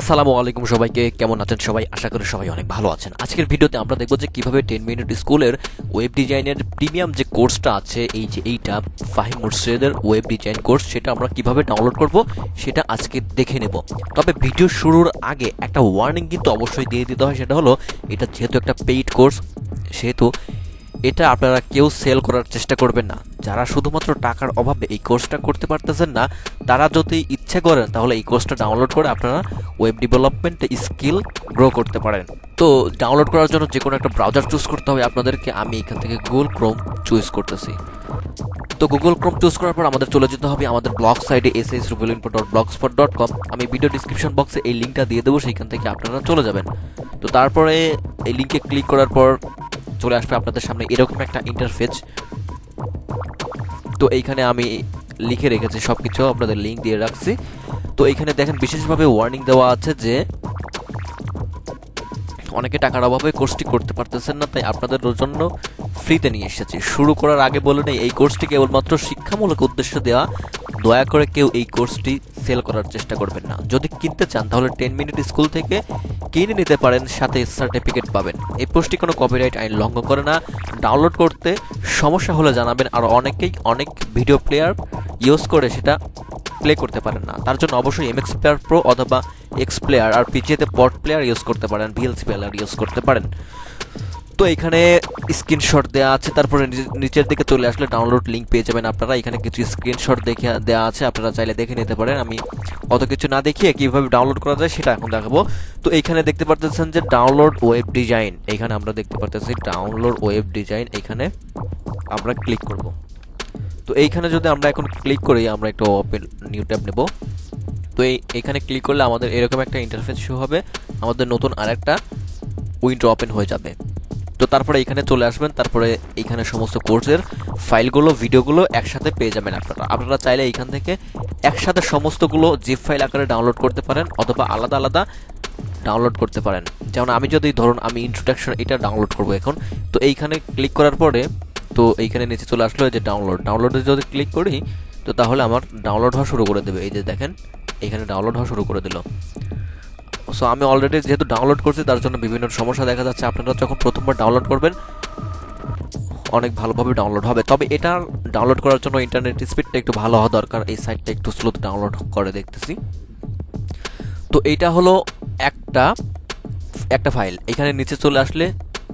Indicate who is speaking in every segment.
Speaker 1: আসসালামু আলাইকুম সবাইকে, কেমন আছেন সবাই? আশা করি সবাই অনেক ভালো আছেন। আজকের ভিডিওতে আমরা দেখব যে কিভাবে 10 মিনিট স্কুলের ওয়েব ডিজাইনের প্রিমিয়াম যে কোর্সটা আছে, এইটা ফাহিম মুর্শেদের ওয়েব ডিজাইন কোর্স, সেটা আমরা কিভাবে ডাউনলোড করব সেটা আজকে দেখে নেব। তবে ভিডিও শুরুর আগে একটা ওয়ার্নিং কিন্তু অবশ্যই দিয়ে দিতে হয়, সেটা হলো এটা যেহেতু একটা পেইড কোর্স, সেহেতু এটা আপনারা কেউ সেল করার চেষ্টা করবেন না। যারা শুধুমাত্র টাকার অভাবে এই কোর্সটা করতে পারতেছেন না, তারা যদি ইচ্ছে করেন তাহলে এই কোর্সটা ডাউনলোড করে আপনারা ওয়েব ডেভেলপমেন্ট স্কিল গ্রো করতে পারেন। তো ডাউনলোড করার জন্য যে কোনো একটা ব্রাউজার চুজ করতে হবে আপনাদেরকে। আমি এখান থেকে গুগল ক্রোম চুজ করতেছি। তো গুগল ক্রোম চুজ করার পর আমাদের চলে যেতে হবে আমাদের ব্লগ সাইটে srubelinfo.blogspot.com। আমি ভিডিও ডিসক্রিপশন বক্সে এই লিঙ্কটা দিয়ে দেবো, সেইখান থেকে আপনারা চলে যাবেন। তো তারপরে এই লিঙ্কে ক্লিক করার পর চলে আসবে আপনাদের সামনে এরকম একটা ইন্টারফেস। তো এইখানে আমি লিখে রেখেছি সব কিছু, আপনাদের লিঙ্ক দিয়ে রাখছি। তো এইখানে দেখেন বিশেষভাবে ওয়ার্নিং দেওয়া আছে যে অনেকে টাকার অভাবে কোর্সটি করতে পারতেছেন না, তাই আপনাদের জন্য ফ্রিতে নিয়ে এসেছি। শুরু করার আগে বলে নেই, এই কোর্সটি কেবলমাত্র শিক্ষামূলক উদ্দেশ্য দেওয়া। দয়া করে কেউ এই কোর্সটি সেল করার চেষ্টা করবেন না। যদি কিনতে চান তাহলে 10 মিনিট স্কুল থেকে কিনে নিতে পারেন, সাথে সার্টিফিকেট পাবেন। এই পোস্টটি কোনো কপিরাইট আইন লঙ্ঘন করে না। ডাউনলোড করতে সমস্যা হলে জানাবেন। আর অনেকেই অনেক ভিডিও প্লেয়ার ইউজ করে সেটা প্লে করতে পারেন না, তার জন্য অবশ্যই এমএক্স প্লেয়ার প্রো অথবা এক্স প্লেয়ার আর পিজিতে পট প্লেয়ার ইউজ করতে পারেন, ভিএলসি প্লেয়ার ইউজ করতে পারেন। তো এখানে স্ক্রিনশট দেওয়া আছে, তারপরে নিচের দিকে চলে আসলে ডাউনলোড লিঙ্ক পেয়ে যাবেন আপনারা। এখানে কিছু স্ক্রিনশট দেখে দেওয়া আছে, আপনারা চাইলে দেখে নিতে পারেন। আমি অত কিছু না দেখিয়ে কীভাবে ডাউনলোড করা যায় সেটা এখন দেখাবো। তো এইখানে দেখতে পারতেছেন যে ডাউনলোড ওয়েব ডিজাইন, এইখানে আমরা দেখতে পারতেছি ডাউনলোড ওয়েব ডিজাইন, এইখানে আমরা ক্লিক করব। তো এইখানে যদি আমরা এখন ক্লিক করি, আমরা একটা ওপেন নিউ ট্যাব নেব। তো এইখানে ক্লিক করলে আমাদের এরকম একটা ইন্টারফেস শো হবে, আমাদের নতুন আরেকটা উইন্ডো ওপেন হয়ে যাবে। তো তারপরে এখানে চলে আসবেন, তারপরে এইখানে সমস্ত কোর্সের ফাইলগুলো ভিডিওগুলো একসাথে পেয়ে যাবেন আপনারা চাইলে এইখান থেকে একসাথে সমস্তগুলো জিপ ফাইল আকারে ডাউনলোড করতে পারেন অথবা আলাদা আলাদা ডাউনলোড করতে পারেন। যেমন আমি যদি ধরুন আমি ইন্ট্রোডাকশন এটা ডাউনলোড করব এখন। তো এইখানে ক্লিক করার পরে তো এইখানে নিচে চলে আসলো যে ডাউনলোডে যদি ক্লিক করি তো তাহলে আমার ডাউনলোড হওয়া শুরু করে দেবে। এই যে দেখেন এইখানে ডাউনলোড হওয়া শুরু করে দিল। সো আমি অলরেডি যেহেতু ডাউনলোড করছি তার জন্য বিভিন্ন সমস্যা দেখা যাচ্ছে। আপনারা যখন প্রথমবার ডাউনলোড করবেন অনেক ভালোভাবে ডাউনলোড হবে, তবে এটা ডাউনলোড করার জন্য ইন্টারনেট স্পিডটা একটু ভালো হওয়া দরকার। এই সাইটটা একটু স্লোতে ডাউনলোড করে দেখতেছি। তো এইটা হলো একটা ফাইল। এখানে নিচে চলে আসলে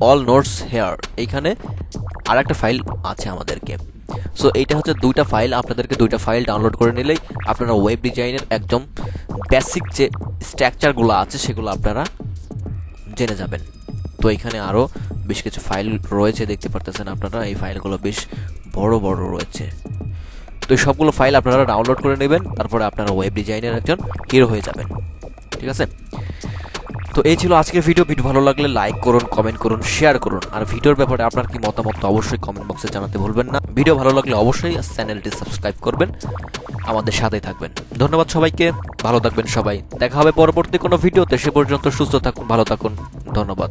Speaker 1: অল নোটস হেয়ার, এইখানে আর একটা ফাইল আছে আমাদেরকে। সো এইটা হচ্ছে দুইটা ফাইল, আপনাদেরকে দুইটা ফাইল ডাউনলোড করে নিলেই আপনারা ওয়েব ডিজাইনের একদম বেসিক যে স্ট্রাকচারগুলো আছে সেগুলো আপনারা জেনে যাবেন। তো এখানে আরও বেশ কিছু ফাইল রয়েছে, দেখতে পারতেছেন আপনারা। এই ফাইলগুলো বেশ বড় বড় রয়েছে। তো এই সবগুলো ফাইল আপনারা ডাউনলোড করে নেবেন, তারপরে আপনারা ওয়েব ডিজাইনের একজন হিরো হয়ে যাবেন। ঠিক আছে? তো এই ছিল আজকের ভিডিও ভালো লাগলে লাইক করুন, কমেন্ট করুন, শেয়ার করুন। আর ভিডিওর ব্যাপারে আপনার কি মতামত অবশ্যই কমেন্ট বক্সে জানাতে ভুলবেন না। ভিডিও ভালো লাগলে অবশ্যই চ্যানেলটি সাবস্ক্রাইব করবেন, আমাদের সাথেই থাকবেন। ধন্যবাদ সবাইকে, ভালো থাকবেন সবাই। দেখা হবে পরবর্তী কোনো ভিডিওতে। সে পর্যন্ত সুস্থ থাকুন, ভালো থাকুন, ধন্যবাদ।